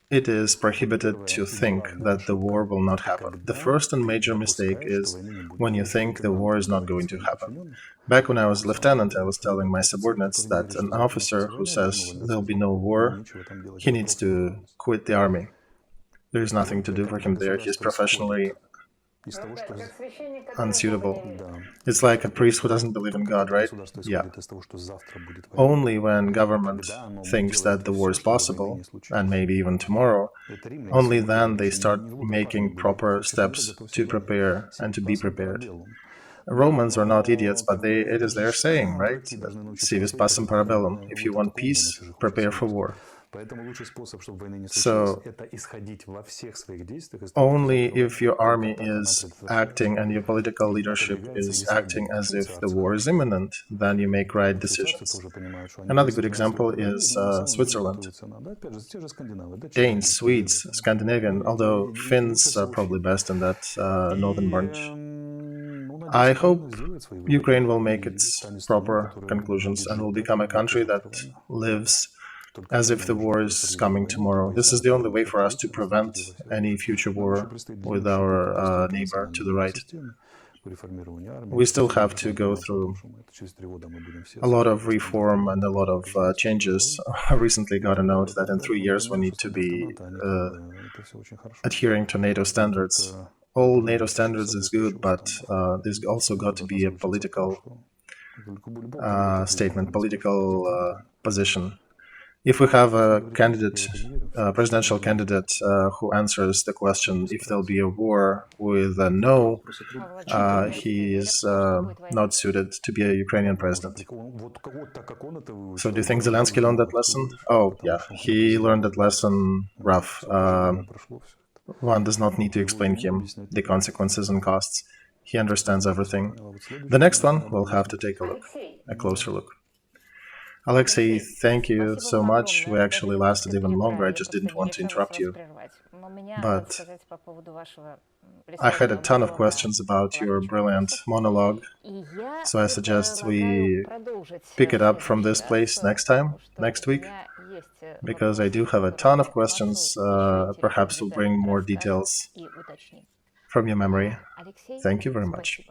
it is prohibited to think that the war will not happen. The first and major mistake is when you think the war is not going to happen. Back when I was lieutenant, I was telling my subordinates that an officer who says there'll be no war, he needs to quit the army. There is nothing to do for him there. He's professionally unsuitable. It's like a priest who doesn't believe in God, right? Yeah. Only when government thinks that the war is possible, and maybe even tomorrow, only then they start making proper steps to prepare and to be prepared. Romans are not idiots, but it is their saying, right? Si vis pacem para bellum. If you want peace, prepare for war. So, only if your army is acting and your political leadership is acting as if the war is imminent, then you make right decisions. Another good example is Switzerland. Danes, Swedes, Scandinavian, although Finns are probably best in that northern branch. I hope Ukraine will make its proper conclusions and will become a country that lives as if the war is coming tomorrow. This is the only way for us to prevent any future war with our neighbor to the right. We still have to go through a lot of reform and a lot of changes. I recently got a note that in 3 years we need to be adhering to NATO standards. All NATO standards is good, but there's also got to be a political statement, political position. If we have a candidate, presidential candidate, who answers the question if there'll be a war with a no, he is not suited to be a Ukrainian president. So do you think Zelensky learned that lesson? Oh, yeah, he learned that lesson rough. One does not need to explain him the consequences and costs. He understands everything. The next one, we'll have to take a closer look. Alexey, thank you so much. We actually lasted even longer. I just didn't want to interrupt you. But I had a ton of questions about your brilliant monologue. So I suggest we pick it up from this place next week, because I do have a ton of questions. Perhaps we'll bring more details from your memory. Thank you very much.